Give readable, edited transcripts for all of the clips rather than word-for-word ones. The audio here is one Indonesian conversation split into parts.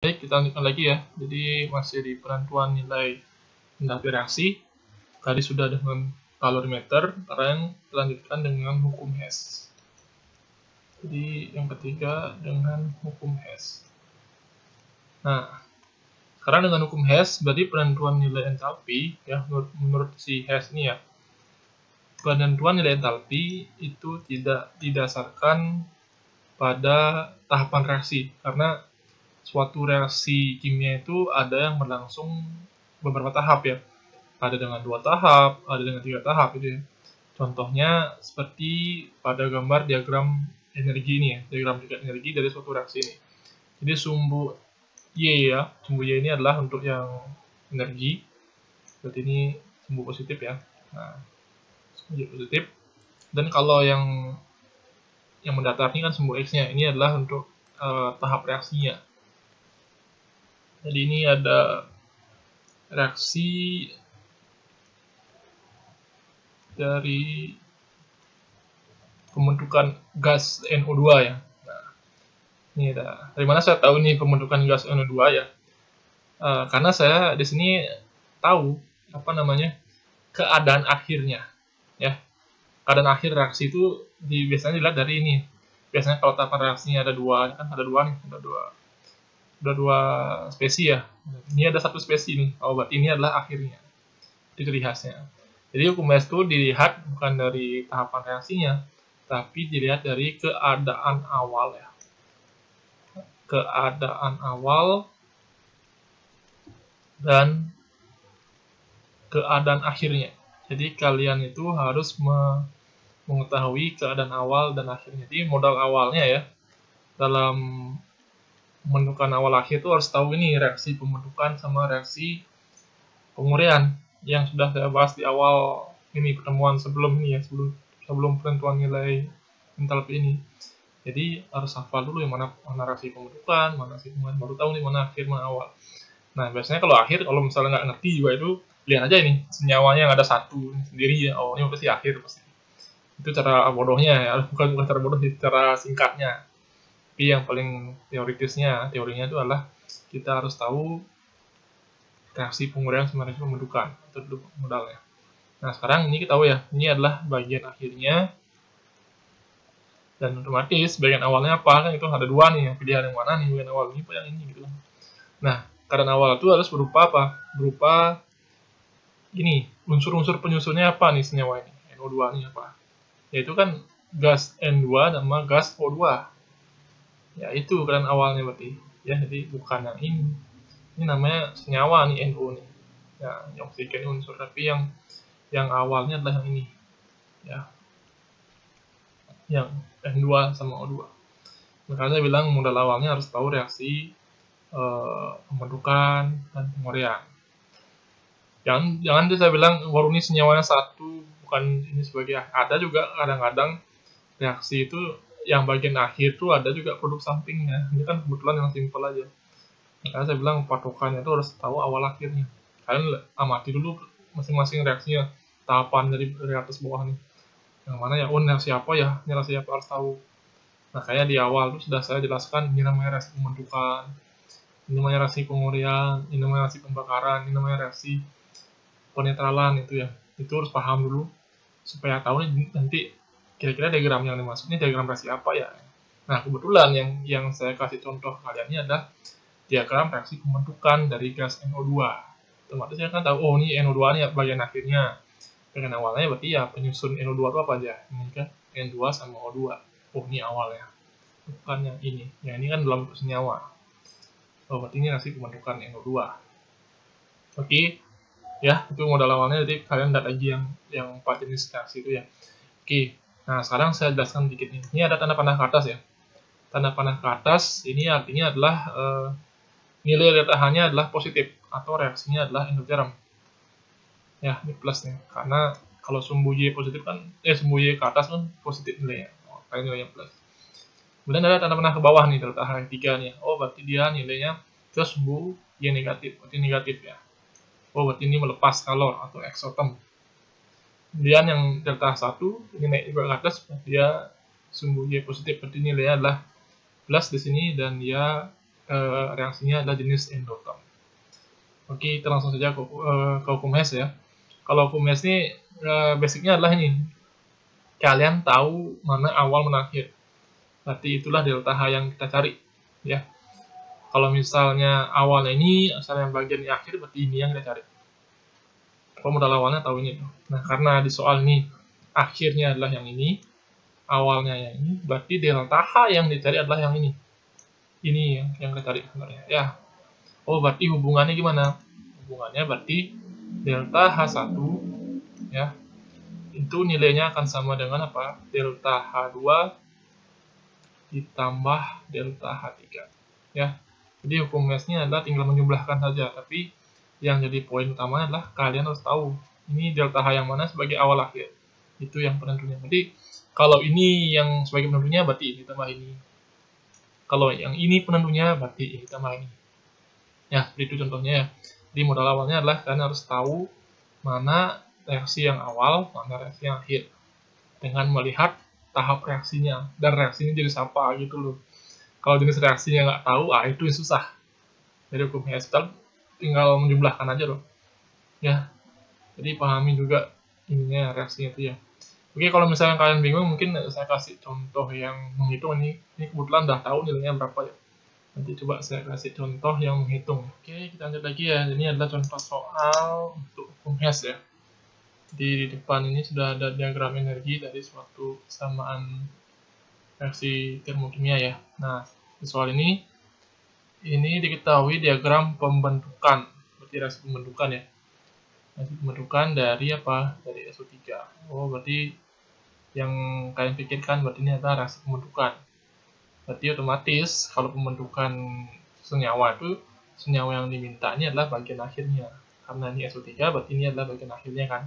Baik, kita lanjutkan lagi ya. Jadi masih di penentuan nilai endalpi reaksi. Tadi sudah dengan kalorimeter, sekarang lanjutkan dengan hukum Hess. Jadi yang ketiga dengan hukum Hess. Nah, sekarang dengan hukum Hess, berarti penentuan nilai entalpi ya menurut si Hess ini ya. Penentuan nilai entalpi itu tidak didasarkan pada tahapan reaksi, karena suatu reaksi kimia itu ada yang berlangsung beberapa tahap ya. Ada dengan 2 tahap, ada dengan 3 tahap gitu ya. Contohnya seperti pada gambar diagram energi ini ya, diagram energi dari suatu reaksi ini. Jadi sumbu Y ya, sumbu Y ini adalah untuk yang energi. Berarti ini sumbu positif ya. Nah, sumbu Y positif. Dan kalau yang mendatar ini kan sumbu X-nya. Ini adalah untuk tahap reaksinya. Jadi ini ada reaksi dari pembentukan gas NO2 ya. Nah, ini ada. Dari mana saya tahu nih pembentukan gas NO2 ya? Karena saya di sini tahu apa namanya keadaan akhirnya, ya. Keadaan akhir reaksi itu biasanya dilihat dari ini. Biasanya kalau tahapan reaksinya ada dua, kan ada dua nih, ada dua spesi ya. Ini ada satu spesi nih. Oh, berarti ini adalah akhirnya. Itu ciri khasnya. Jadi hukum Hess itu dilihat bukan dari tahapan reaksinya, tapi dilihat dari keadaan awal ya. Keadaan awal dan keadaan akhirnya. Jadi kalian itu harus mengetahui keadaan awal dan akhirnya. Jadi modal awalnya ya, dalam pembentukan awal akhir itu harus tahu ini reaksi pembentukan sama reaksi penguraian yang sudah saya bahas di awal ini pertemuan sebelum ini ya, sebelum penentuan nilai entalpi ini. Jadi harus hafal dulu yang mana reaksi pembentukan, mana reaksi penguraian, baru tahu nih mana akhir mana awal. Nah, biasanya kalau akhir, kalau misalnya nggak ngerti juga itu, lihat aja ini, senyawanya yang ada satu sendiri ya, oh ini pasti akhir pasti. Itu cara bodohnya ya, bukan cara bodoh, cara singkatnya. Tapi yang paling teorinya itu adalah kita harus tahu reaksi penguraian sama reaksi pembentukan. Itu dulu modalnya. Nah, sekarang ini kita tahu ya, ini adalah bagian akhirnya, dan otomatis bagian awalnya apa, kan itu ada dua nih, pilihan yang mana nih, bagian awal ini apa yang ini gitu. Nah, keadaan awal itu harus berupa apa? Berupa gini, unsur-unsur penyusunnya apa nih senyawa ini? NO2 ini apa? Yaitu kan gas N2 sama gas O2. Ya, itu keadaan awalnya berarti. Ya, jadi bukan yang ini. Ini namanya senyawa nih NO nih. Ya, yang oksigen unsur, tapi yang awalnya adalah yang ini. Ya. Yang N2 sama O2. Makanya saya bilang modal awalnya harus tahu reaksi pembentukan dan penguraian. Jangan saya bilang baru ini senyawanya satu, bukan ini sebagai ada juga kadang-kadang reaksi itu yang bagian akhir tuh ada juga produk sampingnya. Ini kan kebetulan yang simpel aja. Makanya saya bilang patokannya itu harus tahu awal akhirnya. Kalian amati dulu masing-masing reaksinya, tahapan dari atas bawah nih. Yang mana ya, reaksi apa ya, ini reaksi apa harus tahu. Nah, kayaknya di awal tuh sudah saya jelaskan, ini namanya reaksi pembentukan, ini namanya reaksi penguraian, ini namanya reaksi pembakaran, ini namanya reaksi penetralan itu ya. Itu harus paham dulu supaya tahu nih nanti kira-kira diagram yang dimaksud ini diagram reaksi apa ya. Nah, kebetulan yang saya kasih contoh kalian ini adalah diagram reaksi pembentukan dari gas NO2. Otomatis saya kan tahu, oh ini NO2 nih bagian akhirnya. Bagian awalnya berarti ya penyusun NO2 itu apa aja? Ini kan N2 sama O2. Oh, ini awalnya. Bukan yang ini. Yang ini kan dalam bentuk senyawa. Oh, berarti ini reaksi pembentukan NO2. Oke. Ya, itu modal awalnya, jadi kalian lihat lagi yang 4 jenis reaksi itu ya. Oke, nah sekarang saya jelaskan dikit nih. Ini ada tanda panah ke atas ya. Tanda panah ke atas ini artinya adalah nilai delta-H-nya adalah positif atau reaksinya adalah endotherm. Ya, ini plus nih. Karena kalau sumbu Y positif kan, sumbu Y ke atas kan positif nilainya. Oh, kayak nilainya plus. Kemudian ada tanda panah ke bawah nih, delta H3 nih. Oh, berarti dia nilainya ke sumbu Y negatif. Berarti negatif ya. Oh, berarti ini melepas kalor atau exoterm. Kemudian yang delta 1 ini naik juga ke atas, dia sumbu Y positif, berarti nilainya adalah plus di sini dan dia reaksinya adalah jenis endoterm. Oke, kita langsung saja ke hukum Hess ya. Kalau hukum Hess ini basicnya adalah ini. Kalian tahu mana awal mana akhir. Berarti itulah delta H yang kita cari. Ya. Kalau misalnya awalnya ini, asal yang bagian di akhir, berarti ini yang kita cari. Kalau modal awalnya tahu ini. Nah, karena di soal ini akhirnya adalah yang ini, awalnya yang ini, berarti delta H yang dicari adalah yang ini. Ini yang kita cari sebenarnya. Ya. Oh, berarti hubungannya gimana? Hubungannya berarti delta H1 ya. Itu nilainya akan sama dengan apa? Delta H2 ditambah delta H3 ya. Jadi hukum Hess-nya adalah tinggal menjumlahkan saja, tapi yang jadi poin utamanya adalah kalian harus tahu ini delta H yang mana sebagai awal akhir. Itu yang penentunya. Jadi kalau ini yang sebagai penentunya berarti ini tambah ini. Kalau yang ini penentunya berarti ini tambah ini. Ya, itu contohnya ya. Jadi modal awalnya adalah kalian harus tahu mana reaksi yang awal, mana reaksi yang akhir. Dengan melihat tahap reaksinya. Dan reaksinya jenis apa gitu loh. Kalau jenis reaksinya nggak tahu, itu yang susah. Jadi hukum Hess tinggal menjumlahkan aja loh. Ya, jadi pahami juga ininya reaksinya itu ya. Oke, kalau misalnya kalian bingung, mungkin saya kasih contoh yang menghitung ini. Ini kebetulan udah tahu nilainya berapa ya. Nanti coba saya kasih contoh yang menghitung. Oke, kita lanjut lagi ya. Ini adalah contoh soal untuk hukum Hess ya. Di depan ini sudah ada diagram energi dari suatu kesamaan reaksi termokimia ya. Nah, di soal ini diketahui diagram pembentukan, berarti reaksi pembentukan ya. Reaksi pembentukan dari apa? Dari SO3. Oh, berarti yang kalian pikirkan berarti ini adalah reaksi pembentukan. Berarti otomatis kalau pembentukan senyawa itu, senyawa yang diminta ini adalah bagian akhirnya. Karena ini SO3, berarti ini adalah bagian akhirnya kan.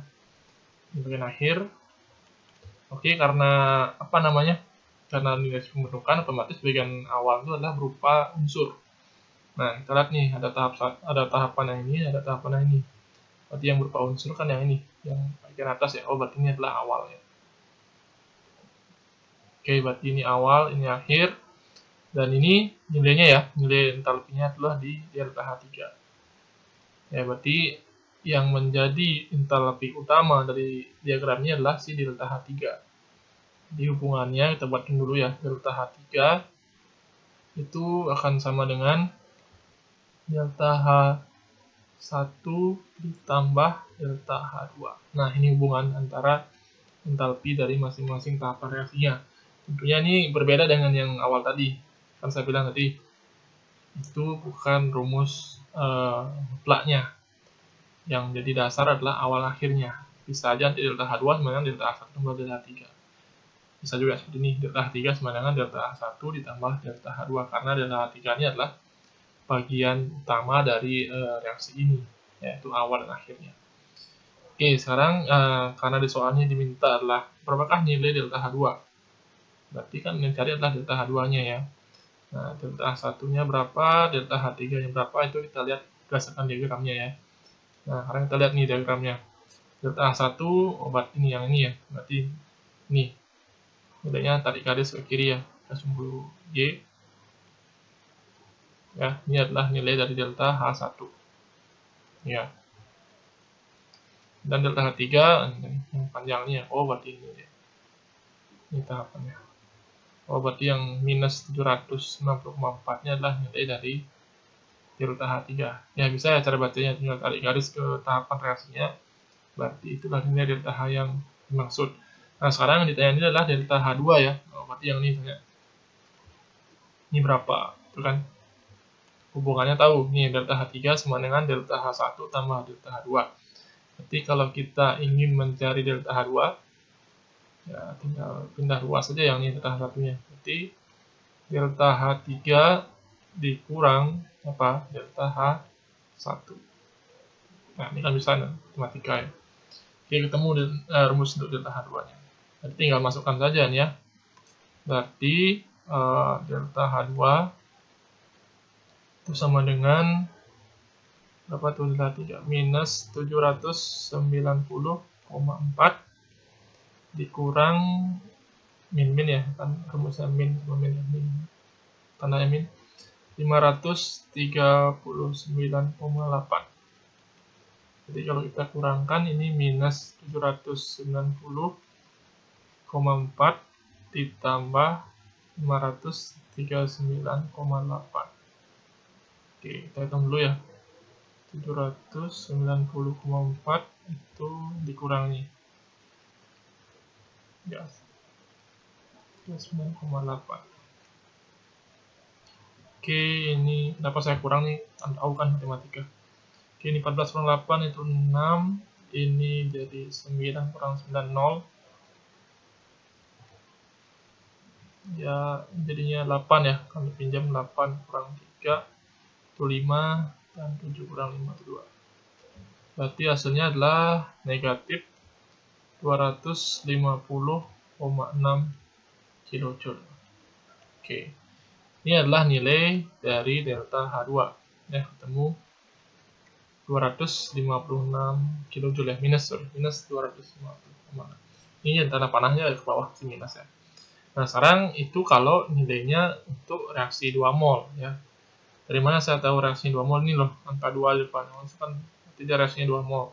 Ini bagian akhir. Oke, karena apa namanya? Karena nilai pembentukan, otomatis bagian awal itu adalah berupa unsur. Nah, kita lihat nih, ada tahapan yang ini, ada tahapan yang ini. Berarti yang berupa unsur kan yang ini, yang bagian atas ya. Oh, berarti ini adalah awal ya. Oke, berarti ini awal, ini akhir. Dan ini nilainya ya, nilai entalpinya adalah di delta H3. Ya, berarti yang menjadi entalpi utama dari diagram ini adalah si delta H3. Di hubungannya kita buatkan dulu ya, delta H3 itu akan sama dengan delta H1 ditambah delta H2. Nah, ini hubungan antara entalpi dari masing-masing tahapan reaksinya. Tentunya ini berbeda dengan yang awal tadi. Kan saya bilang tadi itu bukan rumus mutlaknya. Yang jadi dasar adalah awal akhirnya. Bisa aja nanti delta H2 sama dengan delta H1 tambah delta H3. Bisa juga seperti ini, delta H3 sama dengan delta H1 ditambah delta H2. Karena delta H3 ini adalah bagian utama dari reaksi ini, yaitu awal dan akhirnya. Oke, sekarang karena di soalnya diminta adalah berapakah nilai delta H2. Berarti kan yang cari adalah delta H2-nya ya. Nah, delta H1-nya berapa, delta H3-nya berapa, itu kita lihat berdasarkan diagramnya ya. Nah, sekarang kita lihat nih diagramnya. Delta H1, berarti ini yang ini ya. Berarti ini. Nilainya tarik garis ke kiri ya. Kita sumbu Y. Ya, ini adalah nilai dari delta H1. Ya. Dan delta H3, yang panjang ini ya. Oh, berarti ini ya. Ini tahapannya. Oh, berarti yang minus 760,4-nya adalah nilai dari delta H3. Ya, bisa ya cara bacanya, tinggal tarik garis ke tahapan reaksinya. Berarti itulah nilai delta H yang dimaksud. Nah, sekarang yang ditanya ini adalah delta H2 ya. Oh, berarti yang ini tanya. Ini berapa? Itu kan hubungannya tahu. Nih, delta H3 sama dengan delta H1 tambah delta H2. Berarti kalau kita ingin mencari delta H2, ya tinggal pindah ruas saja yang ini delta H1-nya. Berarti delta H3 dikurang apa? Delta H1. Nah, ini kan bisa matematika ya. Oke, ketemu rumus untuk delta H2-nya. Jadi tinggal masukkan saja nih ya. Berarti delta H2 itu sama dengan berapa tuh delta H3? Minus 790,4 dikurang min ya, kan rumusnya min sama min, tandanya min. 539,8. Jadi kalau kita kurangkan ini minus 790,4 ditambah 539,8. Oke, kita hitung dulu ya. 790,4 itu dikurangi ya 9,8. Oke, ini kenapa saya kurang nih? Tahu kan matematika. Oke, ini 14 kurang 8 itu 6. Ini jadi 9 kurang 9, 0. Ya, jadinya 8 ya. Kami pinjam 8 kurang 3 itu 5. Dan 7 kurang 5 itu 2. Berarti hasilnya adalah negatif 250,6 kilojoule. Oke. Ini adalah nilai dari delta H2. Ya, ketemu 256 kilojoule ya, minus 250. Ini tanda panahnya ke bawah si minus ya. Nah, sekarang itu kalau nilainya untuk reaksi 2 mol ya. Dari mana saya tahu reaksi 2 mol ini loh, angka 2 di depan. Itu kan tidak reaksinya 2 mol.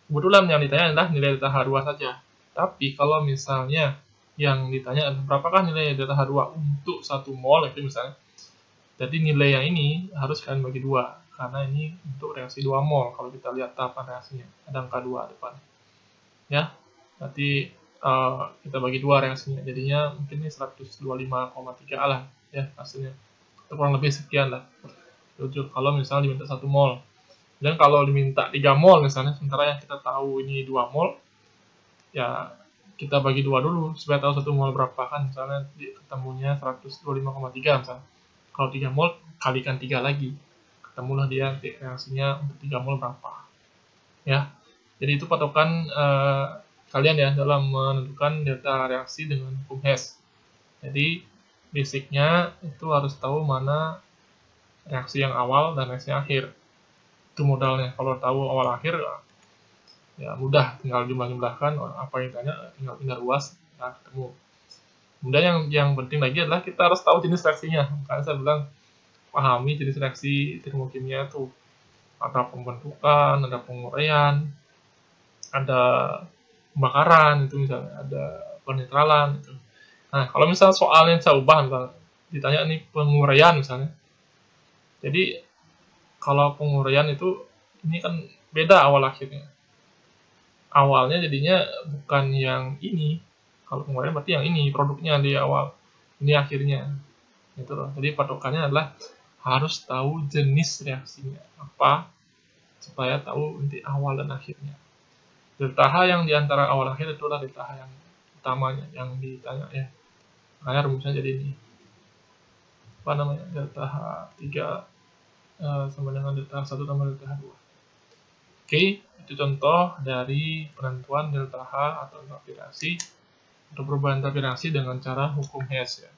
Kebetulan yang ditanya adalah nilai delta H2 saja. Tapi kalau misalnya yang ditanya adalah berapakah nilai delta H2 untuk 1 mol itu misalnya. Jadi nilai yang ini harus kalian bagi 2 karena ini untuk reaksi 2 mol kalau kita lihat tahapan reaksinya. Ada angka 2 depan. Ya. Berarti kita bagi 2 reaksinya. Jadinya mungkin ini 125,3 lah ya hasilnya. Itu kurang lebih sekian lah. Kalau misalnya diminta 1 mol. Dan kalau diminta 3 mol misalnya, sementara yang kita tahu ini 2 mol, ya kita bagi 2 dulu supaya tahu 1 mol berapa kan. Misalnya ketemunya 125,3 misalnya. Kalau 3 mol kalikan 3 lagi. Ketemulah dia reaksinya untuk 3 mol berapa. Ya. Jadi itu patokan kalian ya dalam menentukan delta reaksi dengan hukum Hess. Jadi basicnya itu harus tahu mana reaksi yang awal dan reaksi yang akhir. Itu modalnya. Kalau tahu awal akhir ya mudah, tinggal jumlah-jumlahkan apa yang ditanya, tinggal ruas, nah ketemu. Kemudian yang penting lagi adalah kita harus tahu jenis reaksinya. Makanya saya bilang pahami jenis reaksi termokimia itu. Ada pembentukan, ada penguraian, ada pembakaran itu misalnya, ada penetralan itu. Nah, kalau misalnya soalnya saya ubah misalnya ditanya nih penguraian misalnya. Jadi kalau penguraian itu ini kan beda awal akhirnya. Awalnya jadinya bukan yang ini. Kalau penguraian berarti yang ini produknya di awal, ini akhirnya. Itu loh. Jadi patokannya adalah harus tahu jenis reaksinya apa supaya tahu nanti awal dan akhirnya. Delta H yang diantara awal akhir itulah delta H yang utamanya yang ditanya ya. Makanya rumusnya jadi ini. Apa namanya? Delta H3 sama dengan delta H1 tambah delta H2. Oke, itu contoh dari penentuan delta H atau enthalpi reaksi atau perubahan enthalpi reaksi dengan cara hukum Hess ya.